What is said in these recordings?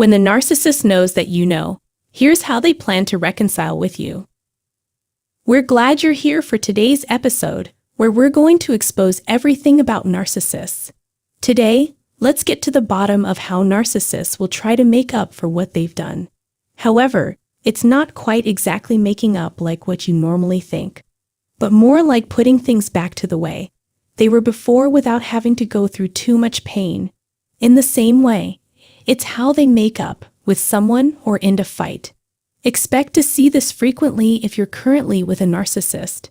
When the narcissist knows that you know, here's how they plan to reconcile with you. We're glad you're here for today's episode, where we're going to expose everything about narcissists. Today, let's get to the bottom of how narcissists will try to make up for what they've done. However, it's not quite exactly making up like what you normally think, but more like putting things back to the way they were before without having to go through too much pain. In the same way, it's how they make up with someone or end a fight. Expect to see this frequently if you're currently with a narcissist.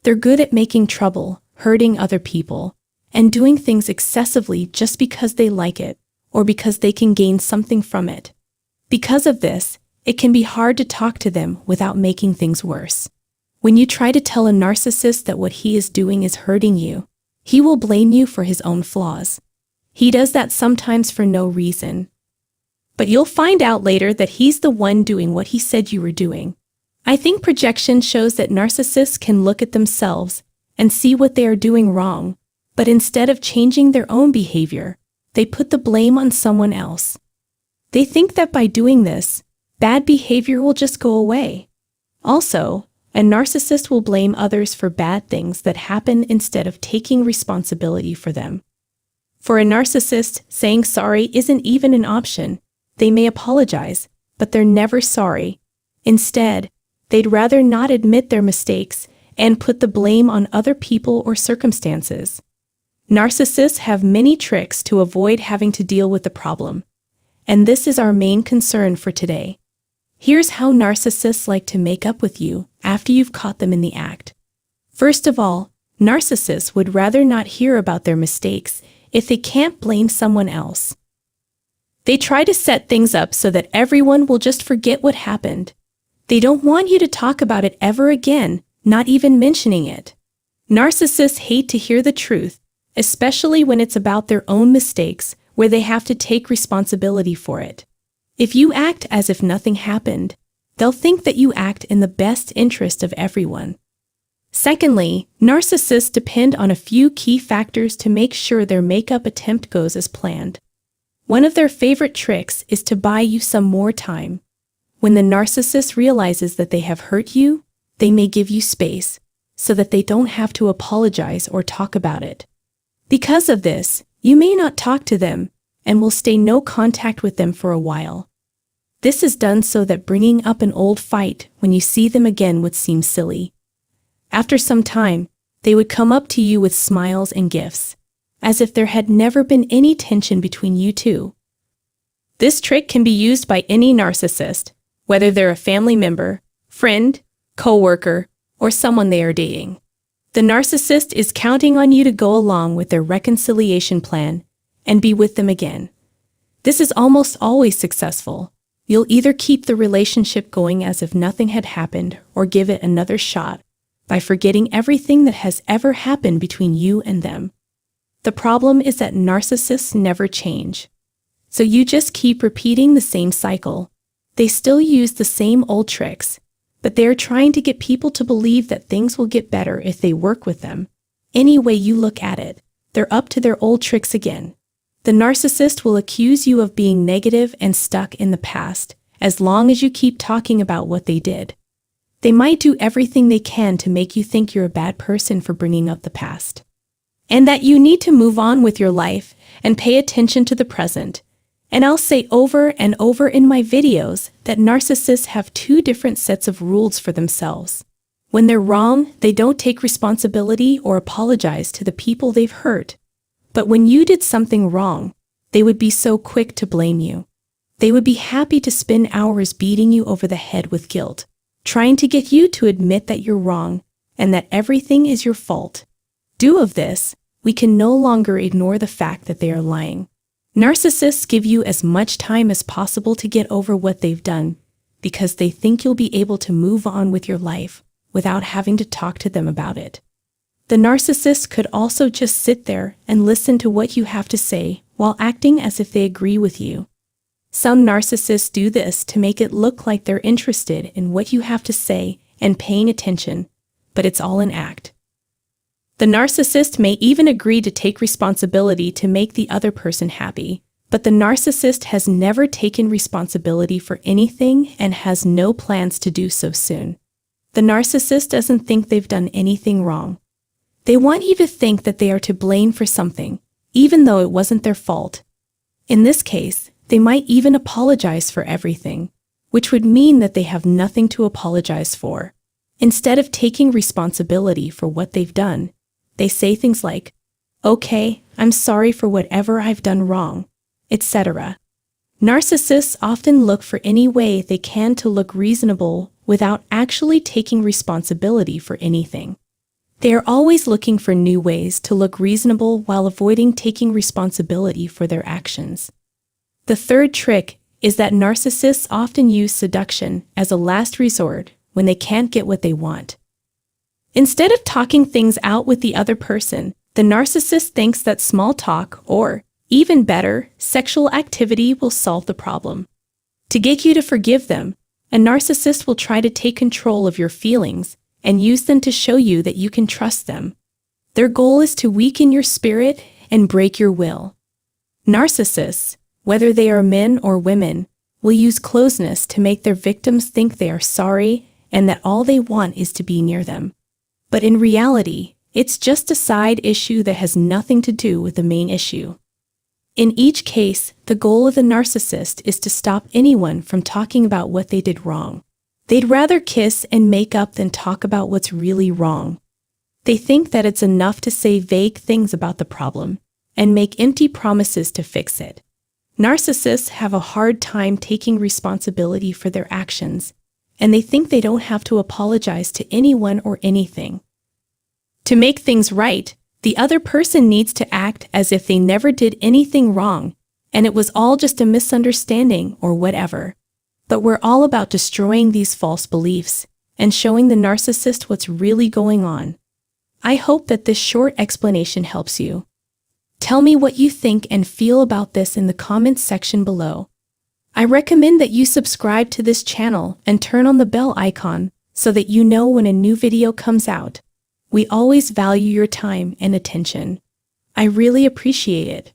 They're good at making trouble, hurting other people, and doing things excessively just because they like it or because they can gain something from it. Because of this, it can be hard to talk to them without making things worse. When you try to tell a narcissist that what he is doing is hurting you, he will blame you for his own flaws. He does that sometimes for no reason. But you'll find out later that he's the one doing what he said you were doing. I think projection shows that narcissists can look at themselves and see what they are doing wrong, but instead of changing their own behavior, they put the blame on someone else. They think that by doing this, bad behavior will just go away. Also, a narcissist will blame others for bad things that happen instead of taking responsibility for them. For a narcissist, saying sorry isn't even an option. They may apologize, but they're never sorry. Instead, they'd rather not admit their mistakes and put the blame on other people or circumstances. Narcissists have many tricks to avoid having to deal with the problem, and this is our main concern for today. Here's how narcissists like to make up with you after you've caught them in the act. First of all, narcissists would rather not hear about their mistakes if they can't blame someone else. They try to set things up so that everyone will just forget what happened. They don't want you to talk about it ever again, not even mentioning it. Narcissists hate to hear the truth, especially when it's about their own mistakes, where they have to take responsibility for it. If you act as if nothing happened, they'll think that you act in the best interest of everyone. Secondly, narcissists depend on a few key factors to make sure their makeup attempt goes as planned. One of their favorite tricks is to buy you some more time. When the narcissist realizes that they have hurt you, they may give you space, so that they don't have to apologize or talk about it. Because of this, you may not talk to them, and will stay no contact with them for a while. This is done so that bringing up an old fight when you see them again would seem silly. After some time, they would come up to you with smiles and gifts, as if there had never been any tension between you two. This trick can be used by any narcissist, whether they're a family member, friend, coworker, or someone they are dating. The narcissist is counting on you to go along with their reconciliation plan and be with them again. This is almost always successful. You'll either keep the relationship going as if nothing had happened or give it another shot by forgetting everything that has ever happened between you and them. The problem is that narcissists never change. So you just keep repeating the same cycle. They still use the same old tricks, but they're trying to get people to believe that things will get better if they work with them. Any way you look at it, they're up to their old tricks again. The narcissist will accuse you of being negative and stuck in the past, as long as you keep talking about what they did. They might do everything they can to make you think you're a bad person for bringing up the past, and that you need to move on with your life and pay attention to the present. And I'll say over and over in my videos that narcissists have two different sets of rules for themselves. When they're wrong, they don't take responsibility or apologize to the people they've hurt. But when you did something wrong, they would be so quick to blame you. They would be happy to spend hours beating you over the head with guilt, trying to get you to admit that you're wrong and that everything is your fault. Due of this, we can no longer ignore the fact that they are lying. Narcissists give you as much time as possible to get over what they've done because they think you'll be able to move on with your life without having to talk to them about it. The narcissist could also just sit there and listen to what you have to say while acting as if they agree with you. Some narcissists do this to make it look like they're interested in what you have to say and paying attention, but it's all an act. The narcissist may even agree to take responsibility to make the other person happy, But the narcissist has never taken responsibility for anything and has no plans to do so soon. The narcissist doesn't think they've done anything wrong. They want you to think that they are to blame for something, even though it wasn't their fault. In this case, they might even apologize for everything, which would mean that they have nothing to apologize for. Instead of taking responsibility for what they've done, they say things like, "Okay, I'm sorry for whatever I've done wrong," etc. Narcissists often look for any way they can to look reasonable without actually taking responsibility for anything. They are always looking for new ways to look reasonable while avoiding taking responsibility for their actions. The third trick is that narcissists often use seduction as a last resort when they can't get what they want. Instead of talking things out with the other person, the narcissist thinks that small talk or, even better, sexual activity will solve the problem. To get you to forgive them, a narcissist will try to take control of your feelings and use them to show you that you can trust them. Their goal is to weaken your spirit and break your will. Narcissists, whether they are men or women, will use closeness to make their victims think they are sorry and that all they want is to be near them. But in reality, it's just a side issue that has nothing to do with the main issue. In each case, the goal of the narcissist is to stop anyone from talking about what they did wrong. They'd rather kiss and make up than talk about what's really wrong. They think that it's enough to say vague things about the problem and make empty promises to fix it. Narcissists have a hard time taking responsibility for their actions, and they think they don't have to apologize to anyone or anything. To make things right, the other person needs to act as if they never did anything wrong, and it was all just a misunderstanding or whatever. But we're all about destroying these false beliefs and showing the narcissist what's really going on. I hope that this short explanation helps you. Tell me what you think and feel about this in the comments section below. I recommend that you subscribe to this channel and turn on the bell icon so that you know when a new video comes out. We always value your time and attention. I really appreciate it.